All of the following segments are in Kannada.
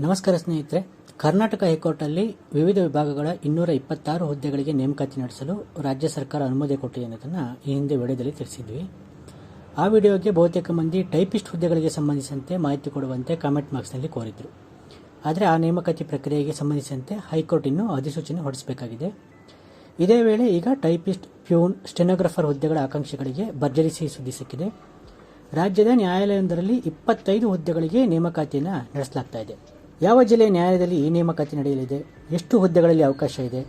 ನಮಸ್ಕಾರ ಸ್ನೇಹಿತರೆ. ಕರ್ನಾಟಕ ಹೈಕೋರ್ಟಲ್ಲಿ ವಿವಿಧ ವಿಭಾಗಗಳ 226 ಹುದ್ದೆಗಳಿಗೆ ನೇಮಕಾತಿ ನಡೆಸಲು ರಾಜ್ಯ ಸರ್ಕಾರ ಅನುಮತಿ ಕೊಟ್ಟಿದೆ ಅನ್ನೋದನ್ನು ಈ ಹಿಂದೆ ವಿಡಿಯೋದಲ್ಲಿ ತಿಳಿಸಿದ್ವಿ. ಆ ವಿಡಿಯೋಗೆ ಬಹುತೇಕ ಮಂದಿ ಟೈಪಿಸ್ಟ್ ಹುದ್ದೆಗಳಿಗೆ ಸಂಬಂಧಿಸಿದಂತೆ ಮಾಹಿತಿ ಕೊಡುವಂತೆ ಕಾಮೆಂಟ್ ಬಾಕ್ಸ್ನಲ್ಲಿ ಕೋರಿದ್ರು. ಆದರೆ ಆ ನೇಮಕಾತಿ ಪ್ರಕ್ರಿಯೆಗೆ ಸಂಬಂಧಿಸಿದಂತೆ ಹೈಕೋರ್ಟ್ ಇನ್ನೂ ಅಧಿಸೂಚನೆ ಹೊರಡಿಸಬೇಕಾಗಿದೆ. ಇದೇ ವೇಳೆ ಈಗ ಟೈಪಿಸ್ಟ್, ಪ್ಯೂನ್, ಸ್ಟೆನೋಗ್ರಾಫರ್ ಹುದ್ದೆಗಳ ಆಕಾಂಕ್ಷಿಗಳಿಗೆ ಭರ್ಜರಿ ಸಿಹಿ ಸುದ್ದಿ ಸಿಕ್ಕಿದೆ. ರಾಜ್ಯದ ನ್ಯಾಯಾಲಯವೊಂದರಲ್ಲಿ 25 ಹುದ್ದೆಗಳಿಗೆ ನೇಮಕಾತಿಯನ್ನು ನಡೆಸಲಾಗ್ತಾ ಇದೆ. ಯಾವ ಜಿಲ್ಲೆಯ ನ್ಯಾಯಾಲಯದಲ್ಲಿ ಈ ನೇಮಕಾತಿ ನಡೆಯಲಿದೆ, ಎಷ್ಟು ಹುದ್ದೆಗಳಲ್ಲಿ ಅವಕಾಶ ಇದೆ,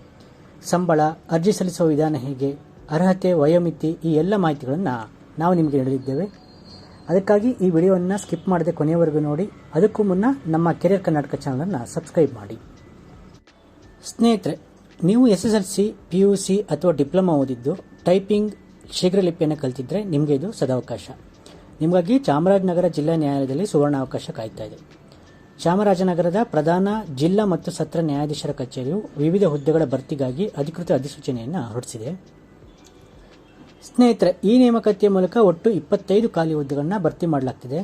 ಸಂಬಳ, ಅರ್ಜಿ ಸಲ್ಲಿಸುವ ವಿಧಾನ ಹೇಗೆ, ಅರ್ಹತೆ, ವಯೋಮಿತಿ, ಈ ಎಲ್ಲ ಮಾಹಿತಿಗಳನ್ನು ನಾವು ನಿಮಗೆ ನೀಡಲಿದ್ದೇವೆ. ಅದಕ್ಕಾಗಿ ಈ ವಿಡಿಯೋವನ್ನು ಸ್ಕಿಪ್ ಮಾಡದೆ ಕೊನೆಯವರೆಗೂ ನೋಡಿ. ಅದಕ್ಕೂ ಮುನ್ನ ನಮ್ಮ ಕೆರಿಯರ್ ಕರ್ನಾಟಕ ಚಾನಲನ್ನು ಸಬ್ಸ್ಕ್ರೈಬ್ ಮಾಡಿ. ಸ್ನೇಹಿತರೆ, ನೀವು SSLC, PUC ಅಥವಾ ಡಿಪ್ಲೊಮಾ ಓದಿದ್ದು ಟೈಪಿಂಗ್, ಶೀಘ್ರಲಿಪಿಯನ್ನು ಕಲಿತಿದ್ರೆ ನಿಮಗೆ ಇದು ಸದಾವಕಾಶ. ನಿಮಗಾಗಿ ಚಾಮರಾಜನಗರ ಜಿಲ್ಲಾ ನ್ಯಾಯಾಲಯದಲ್ಲಿ ಸುವರ್ಣಾವಕಾಶ ಕಾಯ್ತಾ ಇದೆ. ಚಾಮರಾಜನಗರದ ಪ್ರಧಾನ ಜಿಲ್ಲಾ ಮತ್ತು ಸತ್ರ ನ್ಯಾಯಾಧೀಶರ ಕಚೇರಿಯು ವಿವಿಧ ಹುದ್ದೆಗಳ ಭರ್ತಿಗಾಗಿ ಅಧಿಕೃತ ಅಧಿಸೂಚನೆಯನ್ನು ಹೊರಡಿಸಿದೆ. ಸ್ನೇಹಿತರೆ, ಈ ನೇಮಕಾತಿಯ ಮೂಲಕ ಒಟ್ಟು 25 ಖಾಲಿ ಹುದ್ದೆಗಳನ್ನು ಭರ್ತಿ ಮಾಡಲಾಗ್ತಿದೆ.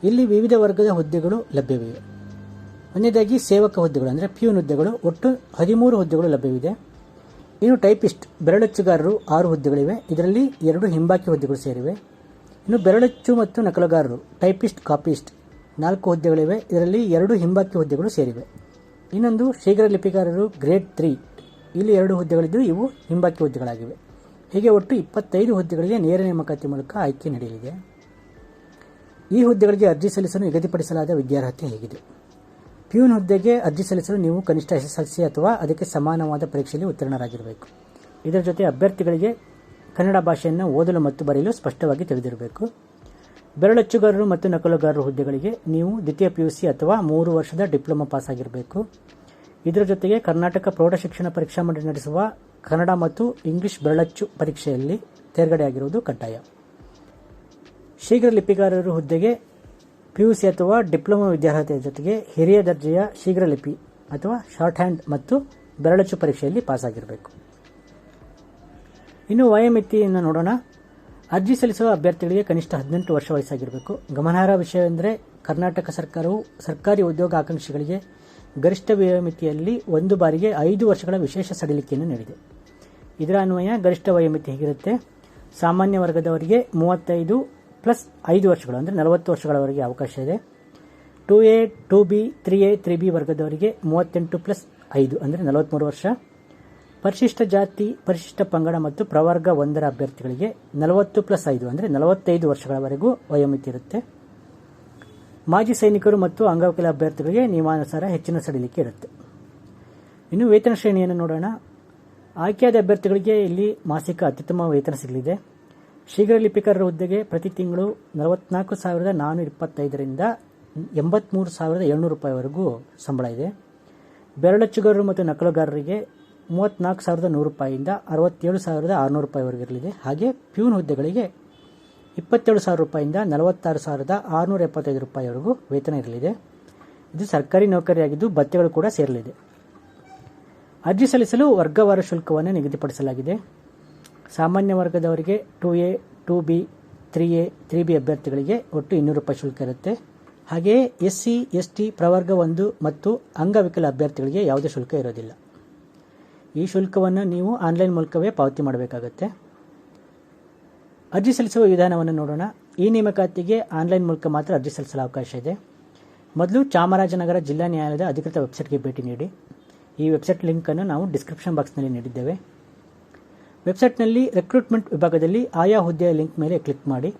ಇಲ್ಲಿ ವಿವಿಧ ವರ್ಗದ ಹುದ್ದೆಗಳು ಲಭ್ಯವಿವೆ. ಒಂದನೇದಾಗಿ ಸೇವಕ ಹುದ್ದೆಗಳು ಅಂದರೆ ಪ್ಯೂನ್ ಹುದ್ದೆಗಳು, ಒಟ್ಟು 13 ಹುದ್ದೆಗಳು ಲಭ್ಯವಿದೆ. ಇನ್ನು ಟೈಪಿಸ್ಟ್, ಬೆರಳಚ್ಚುಗಾರರು 6 ಹುದ್ದೆಗಳಿವೆ. ಇದರಲ್ಲಿ 2 ಹಿಂಬಾಕಿ ಹುದ್ದೆಗಳು ಸೇರಿವೆ. ಇನ್ನು ಬೆರಳಚ್ಚು ಮತ್ತು ನಕಲುಗಾರರು, ಟೈಪಿಸ್ಟ್, ಕಾಪಿಸ್ಟ್ 4 ಹುದ್ದೆಗಳಿವೆ. ಇದರಲ್ಲಿ 2 ಹಿಂಬಾಕಿ ಹುದ್ದೆಗಳು ಸೇರಿವೆ. ಇನ್ನೊಂದು ಶೀಘ್ರ ಲಿಪಿಗಾರರು ಗ್ರೇಡ್ 3, ಇಲ್ಲಿ 2 ಹುದ್ದೆಗಳಿದ್ದು ಇವು ಹಿಂಬಾಕಿ ಹುದ್ದೆಗಳಾಗಿವೆ. ಹೀಗೆ ಒಟ್ಟು 25 ಹುದ್ದೆಗಳಿಗೆ ನೇರ ನೇಮಕಾತಿ ಮೂಲಕ ಆಯ್ಕೆ ನಡೆಯಲಿದೆ. ಈ ಹುದ್ದೆಗಳಿಗೆ ಅರ್ಜಿ ಸಲ್ಲಿಸಲು ನಿಗದಿಪಡಿಸಲಾದ ವಿದ್ಯಾರ್ಹತೆ ಹೇಗಿದೆ. ಪ್ಯೂನ್ ಹುದ್ದೆಗೆ ಅರ್ಜಿ ಸಲ್ಲಿಸಲು ನೀವು ಕನಿಷ್ಠ SSLC ಅಥವಾ ಅದಕ್ಕೆ ಸಮಾನವಾದ ಪರೀಕ್ಷೆಯಲ್ಲಿ ಉತ್ತೀರ್ಣರಾಗಿರಬೇಕು. ಇದರ ಜೊತೆ ಅಭ್ಯರ್ಥಿಗಳಿಗೆ ಕನ್ನಡ ಭಾಷೆಯನ್ನು ಓದಲು ಮತ್ತು ಬರೆಯಲು ಸ್ಪಷ್ಟವಾಗಿ ತಿಳಿದಿರಬೇಕು. ಬೆರಳಚ್ಚುಗಾರರು ಮತ್ತು ನಕಲುಗಾರರು ಹುದ್ದೆಗಳಿಗೆ ನೀವು ದ್ವಿತೀಯ PUC ಅಥವಾ 3 ವರ್ಷದ ಡಿಪ್ಲೊಮಾ ಪಾಸ್ ಆಗಿರಬೇಕು. ಇದರ ಜೊತೆಗೆ ಕರ್ನಾಟಕ ಪ್ರೌಢಶಿಕ್ಷಣ ಪರೀಕ್ಷಾ ಮಂಡಳಿ ನಡೆಸುವ ಕನ್ನಡ ಮತ್ತು ಇಂಗ್ಲಿಷ್ ಬೆರಳಚ್ಚು ಪರೀಕ್ಷೆಯಲ್ಲಿ ತೇರ್ಗಡೆಯಾಗಿರುವುದು ಕಡ್ಡಾಯ. ಶೀಘ್ರ ಲಿಪಿಗಾರರು ಹುದ್ದೆಗೆ PUC ಅಥವಾ ಡಿಪ್ಲೊಮಾ ವಿದ್ಯಾರ್ಹತೆಯ ಜೊತೆಗೆ ಹಿರಿಯ ದರ್ಜೆಯ ಶೀಘ್ರ ಲಿಪಿ ಅಥವಾ ಶಾರ್ಟ್ ಹ್ಯಾಂಡ್ ಮತ್ತು ಬೆರಳಚ್ಚು ಪರೀಕ್ಷೆಯಲ್ಲಿ ಪಾಸ್ ಆಗಿರಬೇಕು. ಇನ್ನು ವಯೋಮಿತಿಯನ್ನು ನೋಡೋಣ. ಅರ್ಜಿ ಸಲ್ಲಿಸುವ ಅಭ್ಯರ್ಥಿಗಳಿಗೆ ಕನಿಷ್ಠ 18 ವರ್ಷ ವಯಸ್ಸಾಗಿರಬೇಕು. ಗಮನಾರ್ಹ ವಿಷಯವೆಂದರೆ ಕರ್ನಾಟಕ ಸರ್ಕಾರವು ಸರ್ಕಾರಿ ಉದ್ಯೋಗ ಆಕಾಂಕ್ಷಿಗಳಿಗೆ ಗರಿಷ್ಠ ವಯೋಮಿತಿಯಲ್ಲಿ ಒಂದು ಬಾರಿಗೆ 5 ವರ್ಷಗಳ ವಿಶೇಷ ಸಡಿಲಿಕೆಯನ್ನು ನೀಡಿದೆ. ಇದರ ಅನ್ವಯ ಗರಿಷ್ಠ ವಯೋಮಿತಿ ಹೇಗಿರುತ್ತೆ: ಸಾಮಾನ್ಯ ವರ್ಗದವರಿಗೆ 35 ಪ್ಲಸ್ 5 ವರ್ಷಗಳು ಅಂದರೆ 40 ವರ್ಷಗಳವರೆಗೆ ಅವಕಾಶ ಇದೆ. 2A, 2B, 3A, 3B ವರ್ಗದವರಿಗೆ 38 ಪ್ಲಸ್ 5 ಅಂದರೆ 43 ವರ್ಷ. ಪರಿಶಿಷ್ಟ ಜಾತಿ, ಪರಿಶಿಷ್ಟ ಪಂಗಡ ಮತ್ತು ಪ್ರವರ್ಗ 1ರ ಅಭ್ಯರ್ಥಿಗಳಿಗೆ 40 ಪ್ಲಸ್ 5 ಅಂದರೆ 45 ವರ್ಷಗಳವರೆಗೂ ವಯೋಮಿತಿ ಇರುತ್ತೆ. ಮಾಜಿ ಸೈನಿಕರು ಮತ್ತು ಅಂಗವಿಕಲ ಅಭ್ಯರ್ಥಿಗಳಿಗೆ ನಿಯಮಾನುಸಾರ ಹೆಚ್ಚಿನ ಸಡಿಲಿಕೆ ಇರುತ್ತೆ. ಇನ್ನು ವೇತನ ಶ್ರೇಣಿಯನ್ನು ನೋಡೋಣ. ಆಯ್ಕೆಯಾದ ಅಭ್ಯರ್ಥಿಗಳಿಗೆ ಇಲ್ಲಿ ಮಾಸಿಕ ಅತ್ಯುತ್ತಮ ವೇತನ ಸಿಗಲಿದೆ. ಶೀಘ್ರ ಲಿಪಿಕಾರರ ಹುದ್ದೆಗೆ ಪ್ರತಿ ತಿಂಗಳು 44,425ರಿಂದ 83,700 ರೂಪಾಯಿವರೆಗೂ ಸಂಬಳ ಇದೆ. ಬೆರಳಚ್ಚುಗಾರರು ಮತ್ತು ನಕಲುಗಾರರಿಗೆ 34,100 ರೂಪಾಯಿಯಿಂದ 67,600 ರೂಪಾಯಿವರೆಗೂ ಇರಲಿದೆ. ಹಾಗೆ ಪ್ಯೂನ್ ಹುದ್ದೆಗಳಿಗೆ 27,000 ರೂಪಾಯಿಯಿಂದ 46,675 ರೂಪಾಯಿವರೆಗೂ ವೇತನ ಇರಲಿದೆ. ಇದು ಸರ್ಕಾರಿ ನೌಕರಿಯಾಗಿದ್ದು ಭತ್ಯೆಗಳು ಕೂಡ ಸೇರಲಿದೆ. ಅರ್ಜಿ ಸಲ್ಲಿಸಲು ವರ್ಗವಾರ ಶುಲ್ಕವನ್ನು ನಿಗದಿಪಡಿಸಲಾಗಿದೆ. ಸಾಮಾನ್ಯ ವರ್ಗದವರಿಗೆ 2A, 2B, 3A, 3B ಅಭ್ಯರ್ಥಿಗಳಿಗೆ ಒಟ್ಟು 200 ರೂಪಾಯಿ ಶುಲ್ಕ ಇರುತ್ತೆ. ಹಾಗೆಯೇ SC, ST, ಪ್ರವರ್ಗ 1 ಮತ್ತು ಅಂಗವಿಕಲ ಅಭ್ಯರ್ಥಿಗಳಿಗೆ ಯಾವುದೇ ಶುಲ್ಕ ಇರೋದಿಲ್ಲ. ಈ ಶುಲ್ಕವನ್ನು ನೀವು ಆನ್ಲೈನ್ ಮೂಲಕವೇ ಪಾವತಿ ಮಾಡಬೇಕಾಗುತ್ತೆ. ಅರ್ಜಿ ಸಲ್ಲಿಸುವ ವಿಧಾನವನ್ನು ನೋಡೋಣ. ಈ ನೇಮಕಾತಿಗೆ ಆನ್ಲೈನ್ ಮೂಲಕ ಮಾತ್ರ ಅರ್ಜಿ ಸಲ್ಲಿಸಲು ಅವಕಾಶ ಇದೆ. ಮೊದಲು ಚಾಮರಾಜನಗರ ಜಿಲ್ಲಾ ನ್ಯಾಯಾಲಯದ ಅಧಿಕೃತ ವೆಬ್ಸೈಟ್ಗೆ ಭೇಟಿ ನೀಡಿ. ಈ ವೆಬ್ಸೈಟ್ ಲಿಂಕನ್ನು ನಾವು ಡಿಸ್ಕ್ರಿಪ್ಷನ್ ಬಾಕ್ಸ್ನಲ್ಲಿ ನೀಡಿದ್ದೇವೆ. ವೆಬ್ಸೈಟ್ನಲ್ಲಿ ರಿಕ್ರೂಟ್ಮೆಂಟ್ ವಿಭಾಗದಲ್ಲಿ ಆಯಾ ಹುದ್ದೆಯ ಲಿಂಕ್ ಮೇಲೆ ಕ್ಲಿಕ್ ಮಾಡಿ.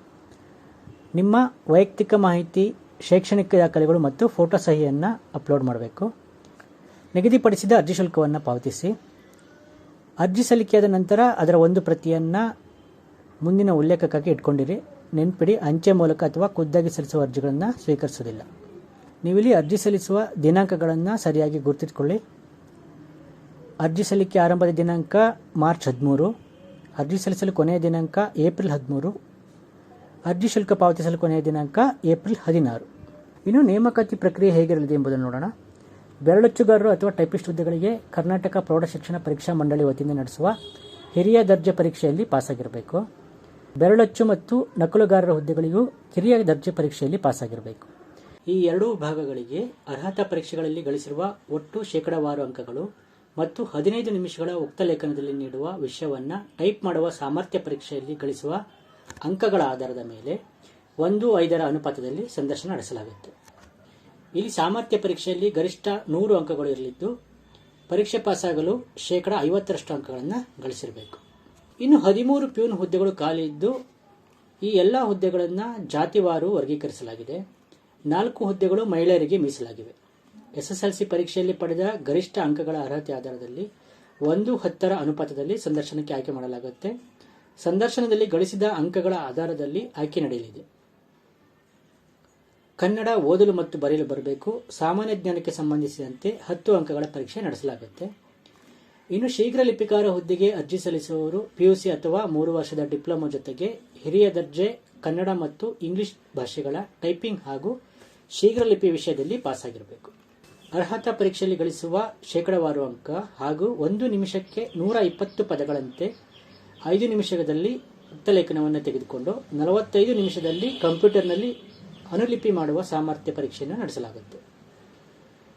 ನಿಮ್ಮ ವೈಯಕ್ತಿಕ ಮಾಹಿತಿ, ಶೈಕ್ಷಣಿಕ ದಾಖಲೆಗಳು ಮತ್ತು ಫೋಟೋ ಸಹಿಯನ್ನು ಅಪ್ಲೋಡ್ ಮಾಡಬೇಕು. ನಿಗದಿಪಡಿಸಿದ ಅರ್ಜಿ ಶುಲ್ಕವನ್ನು ಪಾವತಿಸಿ. ಅರ್ಜಿ ಸಲ್ಲಿಕೆಯಾದ ನಂತರ ಅದರ ಒಂದು ಪ್ರತಿಯನ್ನು ಮುಂದಿನ ಉಲ್ಲೇಖಕ್ಕಾಗಿ ಇಟ್ಕೊಂಡಿರಿ. ನೆನಪಿಡಿ, ಅಂಚೆ ಮೂಲಕ ಅಥವಾ ಖುದ್ದಾಗಿ ಸಲ್ಲಿಸುವ ಅರ್ಜಿಗಳನ್ನು ಸ್ವೀಕರಿಸುವುದಿಲ್ಲ. ನೀವಿಲ್ಲಿ ಅರ್ಜಿ ಸಲ್ಲಿಸುವ ದಿನಾಂಕಗಳನ್ನು ಸರಿಯಾಗಿ ಗುರುತಿಸಿಕೊಳ್ಳಿ. ಅರ್ಜಿ ಸಲ್ಲಿಕೆ ಆರಂಭದ ದಿನಾಂಕ ಮಾರ್ಚ್ 13, ಅರ್ಜಿ ಸಲ್ಲಿಸಲು ಕೊನೆಯ ದಿನಾಂಕ ಏಪ್ರಿಲ್ 13, ಅರ್ಜಿ ಶುಲ್ಕ ಪಾವತಿಸಲು ಕೊನೆಯ ದಿನಾಂಕ ಏಪ್ರಿಲ್ 16. ಇನ್ನು ನೇಮಕಾತಿ ಪ್ರಕ್ರಿಯೆ ಹೇಗಿರಲಿದೆ ಎಂಬುದನ್ನು ನೋಡೋಣ. ಬೆರಳಚ್ಚುಗಾರರು ಅಥವಾ ಟೈಪಿಸ್ಟ್ ಹುದ್ದೆಗಳಿಗೆ ಕರ್ನಾಟಕ ಪ್ರೌಢಶಿಕ್ಷಣ ಪರೀಕ್ಷಾ ಮಂಡಳಿ ವತಿಯಿಂದ ನಡೆಸುವ ಹಿರಿಯ ದರ್ಜೆ ಪರೀಕ್ಷೆಯಲ್ಲಿ ಪಾಸಾಗಿರಬೇಕು. ಬೆರಳಚ್ಚು ಮತ್ತು ನಕಲುಗಾರರ ಹುದ್ದೆಗಳಿಗೂ ಹಿರಿಯ ದರ್ಜೆ ಪರೀಕ್ಷೆಯಲ್ಲಿ ಪಾಸಾಗಿರಬೇಕು. ಈ ಎರಡೂ ವಿಭಾಗಗಳಿಗೆ ಅರ್ಹತಾ ಪರೀಕ್ಷೆಗಳಲ್ಲಿ ಗಳಿಸಿರುವ ಒಟ್ಟು ಶೇಕಡಾವಾರು ಅಂಕಗಳು ಮತ್ತು 15 ನಿಮಿಷಗಳ ಉಕ್ತ ಲೇಖನದಲ್ಲಿ ನೀಡುವ ವಿಷಯವನ್ನು ಟೈಪ್ ಮಾಡುವ ಸಾಮರ್ಥ್ಯ ಪರೀಕ್ಷೆಯಲ್ಲಿ ಗಳಿಸುವ ಅಂಕಗಳ ಆಧಾರದ ಮೇಲೆ 1:5 ಅನುಪಾತದಲ್ಲಿ ಸಂದರ್ಶನ ನಡೆಸಲಾಗುತ್ತೆ. ಇಲ್ಲಿ ಸಾಮರ್ಥ್ಯ ಪರೀಕ್ಷೆಯಲ್ಲಿ ಗರಿಷ್ಠ 100 ಅಂಕಗಳು ಇರಲಿದ್ದು ಪರೀಕ್ಷೆ ಪಾಸಾಗಲು ಶೇಕಡಾ 50ರಷ್ಟು ಅಂಕಗಳನ್ನು ಗಳಿಸಿರಬೇಕು. ಇನ್ನು 13 ಪ್ಯೂನ್ ಹುದ್ದೆಗಳು ಖಾಲಿ ಇದ್ದು ಈ ಎಲ್ಲ ಹುದ್ದೆಗಳನ್ನು ಜಾತಿವಾರು ವರ್ಗೀಕರಿಸಲಾಗಿದೆ. 4 ಹುದ್ದೆಗಳು ಮಹಿಳೆಯರಿಗೆ ಮೀಸಲಾಗಿವೆ. ಎಸ್ಎಸ್ಎಲ್ಸಿ ಪರೀಕ್ಷೆಯಲ್ಲಿ ಪಡೆದ ಗರಿಷ್ಠ ಅಂಕಗಳ ಅರ್ಹತೆ ಆಧಾರದಲ್ಲಿ 1:10 ಅನುಪಾತದಲ್ಲಿ ಸಂದರ್ಶನಕ್ಕೆ ಆಯ್ಕೆ ಮಾಡಲಾಗುತ್ತೆ. ಸಂದರ್ಶನದಲ್ಲಿ ಗಳಿಸಿದ ಅಂಕಗಳ ಆಧಾರದಲ್ಲಿ ಆಯ್ಕೆ ನಡೆಯಲಿದೆ. ಕನ್ನಡ ಓದಲು ಮತ್ತು ಬರೆಯಲು ಬರಬೇಕು. ಸಾಮಾನ್ಯ ಜ್ಞಾನಕ್ಕೆ ಸಂಬಂಧಿಸಿದಂತೆ 10 ಅಂಕಗಳ ಪರೀಕ್ಷೆ ನಡೆಸಲಾಗುತ್ತೆ. ಇನ್ನು ಶೀಘ್ರ ಲಿಪಿಕಾರ ಹುದ್ದೆಗೆ ಅರ್ಜಿ ಸಲ್ಲಿಸುವವರು ಪಿಯುಸಿ ಅಥವಾ 3 ವರ್ಷದ ಡಿಪ್ಲೊಮಾ ಜೊತೆಗೆ ಹಿರಿಯ ದರ್ಜೆ ಕನ್ನಡ ಮತ್ತು ಇಂಗ್ಲಿಷ್ ಭಾಷೆಗಳ ಟೈಪಿಂಗ್ ಹಾಗೂ ಶೀಘ್ರ ಲಿಪಿ ವಿಷಯದಲ್ಲಿ ಪಾಸಾಗಿರಬೇಕು. ಅರ್ಹತಾ ಪರೀಕ್ಷೆಯಲ್ಲಿ ಗಳಿಸುವ ಶೇಕಡಾವಾರು ಅಂಕ ಹಾಗೂ 1 ನಿಮಿಷಕ್ಕೆ 120 ಪದಗಳಂತೆ 5 ನಿಮಿಷದಲ್ಲಿ ಉಕ್ತ ಲೇಖನವನ್ನು ತೆಗೆದುಕೊಂಡು 45 ನಿಮಿಷದಲ್ಲಿ ಕಂಪ್ಯೂಟರ್ನಲ್ಲಿ ಅನುಲಿಪಿ ಮಾಡುವ ಸಾಮರ್ಥ್ಯ ಪರೀಕ್ಷೆಯನ್ನು ನಡೆಸಲಾಗುತ್ತೆ.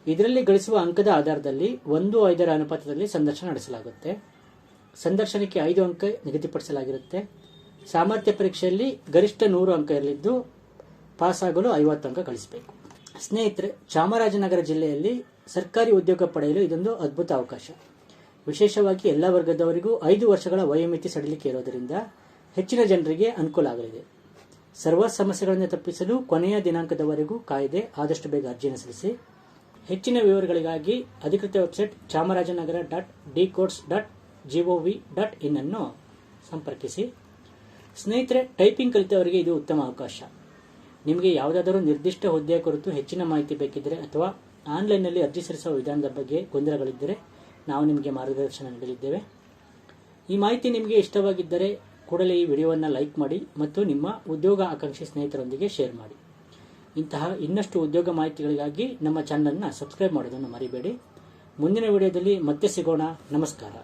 ಇದರಲ್ಲಿ ಗಳಿಸುವ ಅಂಕದ ಆಧಾರದಲ್ಲಿ 1:5 ಅನುಪಾತದಲ್ಲಿ ಸಂದರ್ಶನ ನಡೆಸಲಾಗುತ್ತೆ. ಸಂದರ್ಶನಕ್ಕೆ 5 ಅಂಕ ನಿಗದಿಪಡಿಸಲಾಗಿರುತ್ತೆ. ಸಾಮರ್ಥ್ಯ ಪರೀಕ್ಷೆಯಲ್ಲಿ ಗರಿಷ್ಠ 100 ಅಂಕ ಇರಲಿದ್ದು ಪಾಸಾಗಲು 50 ಅಂಕ ಗಳಿಸಬೇಕು. ಸ್ನೇಹಿತರೆ, ಚಾಮರಾಜನಗರ ಜಿಲ್ಲೆಯಲ್ಲಿ ಸರ್ಕಾರಿ ಉದ್ಯೋಗ ಪಡೆಯಲು ಇದೊಂದು ಅದ್ಭುತ ಅವಕಾಶ. ವಿಶೇಷವಾಗಿ ಎಲ್ಲ ವರ್ಗದವರಿಗೂ 5 ವರ್ಷಗಳ ವಯೋಮಿತಿ ಸಡಿಲಿಕೆ ಇರೋದರಿಂದ ಹೆಚ್ಚಿನ ಜನರಿಗೆ ಅನುಕೂಲ ಆಗಲಿದೆ. ಸರ್ವ ಸಮಸ್ಯೆಗಳನ್ನು ತಪ್ಪಿಸಲು ಕೊನೆಯ ದಿನಾಂಕದವರೆಗೂ ಕಾಯ್ದೆ ಆದಷ್ಟು ಬೇಗ ಅರ್ಜಿಯನ್ನು ಸಲ್ಲಿಸಿ. ಹೆಚ್ಚಿನ ವಿವರಗಳಿಗಾಗಿ ಅಧಿಕೃತ ವೆಬ್ಸೈಟ್ chamarajanagar.dcodes.gov.in ಅನ್ನು ಸಂಪರ್ಕಿಸಿ. ಸ್ನೇಹಿತರೆ, ಟೈಪಿಂಗ್ ಕಲಿತವರಿಗೆ ಇದು ಉತ್ತಮ ಅವಕಾಶ. ನಿಮಗೆ ಯಾವುದಾದರೂ ನಿರ್ದಿಷ್ಟ ಹುದ್ದೆಯ ಕುರಿತು ಹೆಚ್ಚಿನ ಮಾಹಿತಿ ಬೇಕಿದ್ದರೆ ಅಥವಾ ಆನ್ಲೈನ್ನಲ್ಲಿ ಅರ್ಜಿ ಸಲ್ಲಿಸುವ ವಿಧಾನದ ಬಗ್ಗೆ ಗೊಂದಲಗಳಿದ್ದರೆ ನಾವು ನಿಮಗೆ ಮಾರ್ಗದರ್ಶನ ನೀಡಲಿದ್ದೇವೆ. ಈ ಮಾಹಿತಿ ನಿಮಗೆ ಇಷ್ಟವಾಗಿದ್ದರೆ ಕೂಡಲೇ ಈ ವಿಡಿಯೋವನ್ನು ಲೈಕ್ ಮಾಡಿ ಮತ್ತು ನಿಮ್ಮ ಉದ್ಯೋಗ ಆಕಾಂಕ್ಷಿ ಸ್ನೇಹಿತರೊಂದಿಗೆ ಶೇರ್ ಮಾಡಿ. ಇಂತಹ ಇನ್ನಷ್ಟು ಉದ್ಯೋಗ ಮಾಹಿತಿಗಳಿಗಾಗಿ ನಮ್ಮ ಚಾನಲನ್ನು ಸಬ್ಸ್ಕ್ರೈಬ್ ಮಾಡೋದನ್ನು ಮರಿಬೇಡಿ. ಮುಂದಿನ ವಿಡಿಯೋದಲ್ಲಿ ಮತ್ತೆ ಸಿಗೋಣ. ನಮಸ್ಕಾರ.